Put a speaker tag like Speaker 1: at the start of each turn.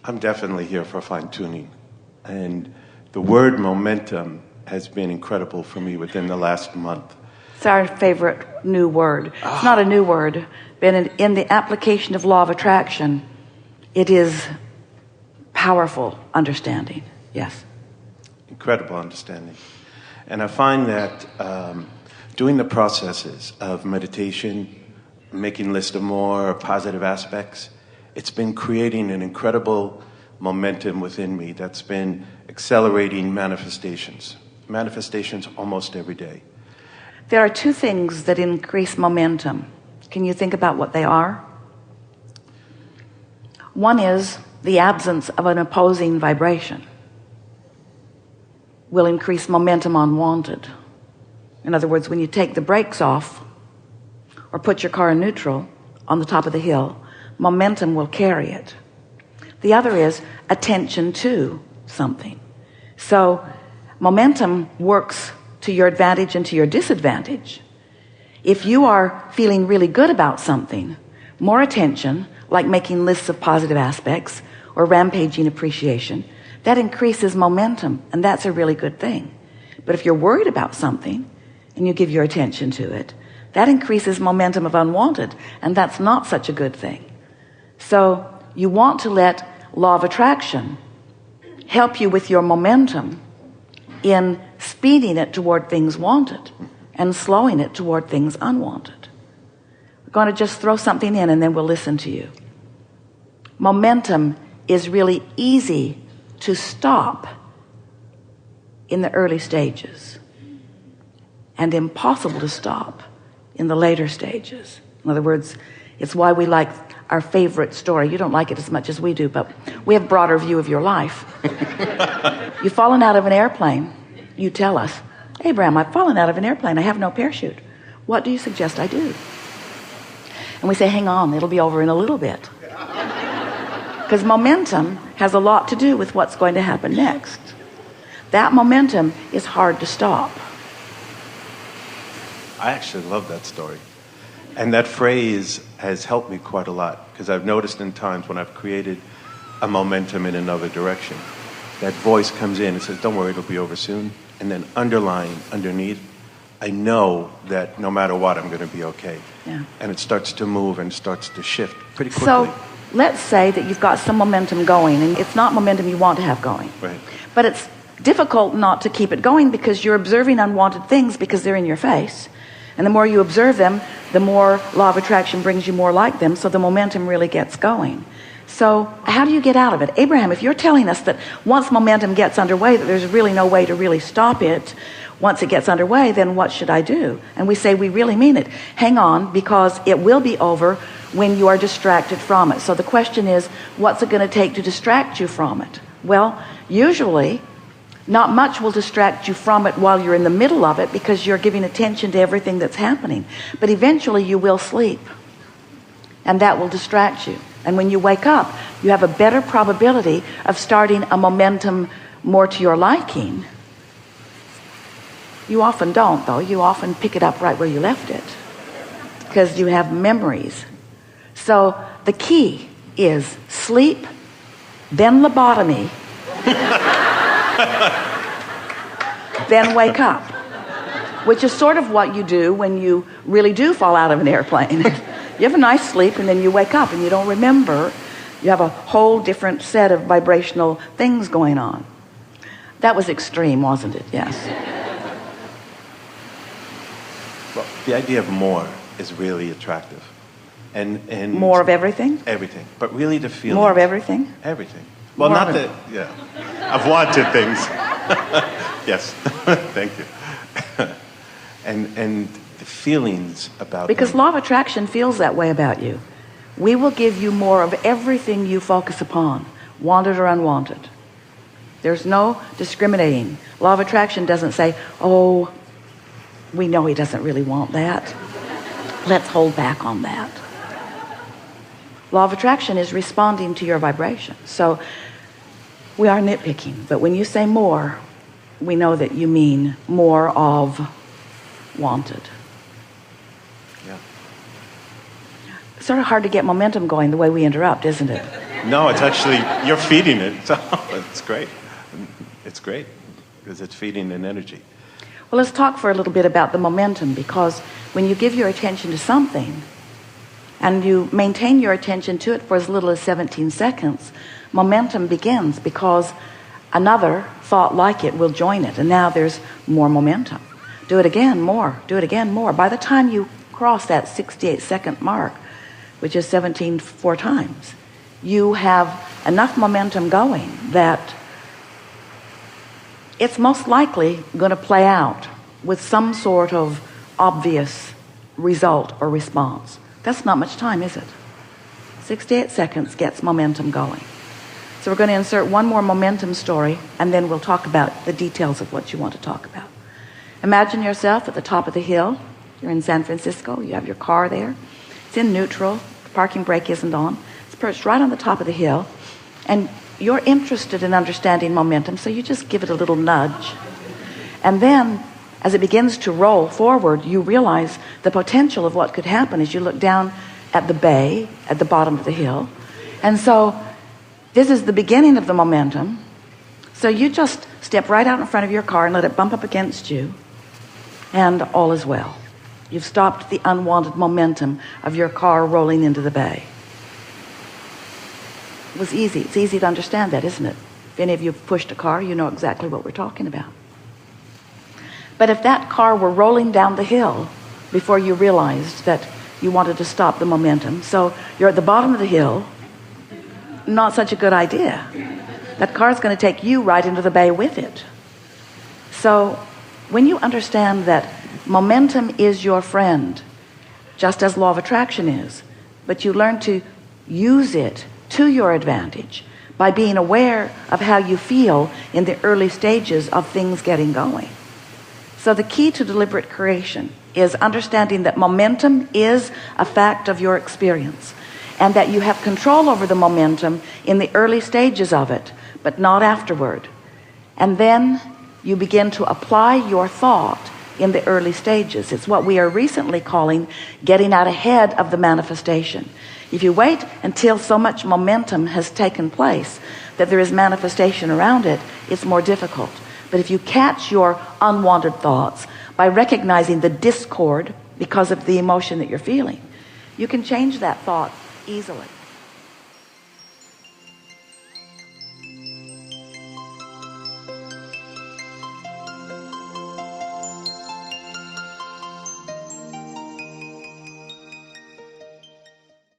Speaker 1: I'm definitely here for fine-tuning. And the word momentum has been incredible for me within the last month.
Speaker 2: It's our favorite new word. It's not a new word, but in the application of law of attraction, it is powerful understanding. Yes.
Speaker 1: Incredible understanding. And I find that doing the processes of meditation, making list of more positive aspects, it's been creating an incredible momentum within me that's been accelerating manifestations almost every day.
Speaker 2: There are two things that increase momentum. Can you think about what they are? One is the absence of an opposing vibration will increase momentum unwanted. In other words, when you take the brakes off or put your car in neutral on the top of the hill, momentum will carry it. The other is attention to something. So momentum works to your advantage and to your disadvantage. If you are feeling really good about something, more attention, like making lists of positive aspects or rampaging appreciation, that increases momentum, and that's a really good thing. But if you're worried about something and you give your attention to it, that increases momentum of unwanted, and that's not such a good thing. So you want to let law of attraction help you with your momentum in speeding it toward things wanted and slowing it toward things unwanted. We're going to just throw something in and then we'll listen to you. Momentum is really easy to stop in the early stages and impossible to stop in the later stages. In other words, it's why we like our favorite story. You don't like it as much as we do, but we have a broader view of your life. You've fallen out of an airplane. You tell us, Abraham, I've fallen out of an airplane. I have no parachute. What do you suggest I do? And we say, hang on, it'll be over in a little bit. Because momentum has a lot to do with what's going to happen next. That momentum is hard to stop.
Speaker 1: I actually love that story. And that phrase has helped me quite a lot, because I've noticed in times when I've created a momentum in another direction, that voice comes in and says, don't worry, it'll be over soon. And then underneath, I know that no matter what, I'm going to be okay.
Speaker 2: Yeah.
Speaker 1: And it starts to move and starts to shift pretty quickly.
Speaker 2: So let's say that you've got some momentum going, and it's not momentum you want to have going.
Speaker 1: Right.
Speaker 2: But it's difficult not to keep it going because you're observing unwanted things because they're in your face. And the more you observe them, the more law of attraction brings you more like them, so the momentum really gets going. So how do you get out of it? Abraham, if you're telling us that once momentum gets underway, that there's really no way to really stop it, once it gets underway, then what should I do? And we say, we really mean it. Hang on, because it will be over when you are distracted from it. So the question is, what's it going to take to distract you from it? Well, usually not much will distract you from it while you're in the middle of it, because you're giving attention to everything that's happening. But eventually you will sleep, and that will distract you. And when you wake up, you have a better probability of starting a momentum more to your liking. You often don't, though. You often pick it up right where you left it, because you have memories. So the key is sleep, then lobotomy, then wake up, which is sort of what you do when you really do fall out of an airplane. You have a nice sleep, and then you wake up and you don't remember. You have a whole different set of vibrational things going on. That was extreme, wasn't it? Yes.
Speaker 1: Well, the idea of more is really attractive. And
Speaker 2: More of everything?
Speaker 1: Everything. But really the feeling.
Speaker 2: More of everything?
Speaker 1: Everything. Well,
Speaker 2: More
Speaker 1: not
Speaker 2: of
Speaker 1: that, yeah. I've wanted things. Yes. Thank you. And the feelings about
Speaker 2: Because
Speaker 1: them.
Speaker 2: law of attraction feels that way about you. We will give you more of everything you focus upon, wanted or unwanted. There's no discriminating. Law of attraction doesn't say, oh, we know he doesn't really want that. Let's hold back on that. Law of attraction is responding to your vibration. So we are nitpicking, but when you say more, we know that you mean more of wanted.
Speaker 1: Yeah.
Speaker 2: It's sort of hard to get momentum going the way we interrupt, isn't it?
Speaker 1: No, it's actually, you're feeding it. So it's great. It's great because it's feeding an energy.
Speaker 2: Well, let's talk for a little bit about the momentum, because when you give your attention to something and you maintain your attention to it for as little as 17 seconds, momentum begins, because another thought like it will join it, and now there's more momentum. Do it again, more. Do it again, more. By the time you cross that 68-second mark, which is 17 4 times, you have enough momentum going that it's most likely going to play out with some sort of obvious result or response. That's not much time, is it? 68 seconds gets momentum going. So we're going to insert one more momentum story, and then we'll talk about the details of what you want to talk about. Imagine yourself at the top of the hill. You're in San Francisco. You have your car there. It's in neutral. The parking brake isn't on. It's perched right on the top of the hill. And you're interested in understanding momentum, so you just give it a little nudge. And then, as it begins to roll forward, you realize the potential of what could happen as you look down at the bay at the bottom of the hill. And so this is the beginning of the momentum. So you just step right out in front of your car and let it bump up against you, and all is well. You've stopped the unwanted momentum of your car rolling into the bay. It was easy. It's easy to understand that, isn't it? If any of you have pushed a car, you know exactly what we're talking about. But if that car were rolling down the hill before you realized that you wanted to stop the momentum, so you're at the bottom of the hill, not such a good idea. That car's going to take you right into the bay with it. So when you understand that momentum is your friend, just as law of attraction is, but you learn to use it to your advantage by being aware of how you feel in the early stages of things getting going. So the key to deliberate creation is understanding that momentum is a fact of your experience, and that you have control over the momentum in the early stages of it, but not afterward. And then you begin to apply your thought in the early stages. It's what we are recently calling getting out ahead of the manifestation. If you wait until so much momentum has taken place that there is manifestation around it, it's more difficult. But if you catch your unwanted thoughts by recognizing the discord because of the emotion that you're feeling, you can change that thought easily.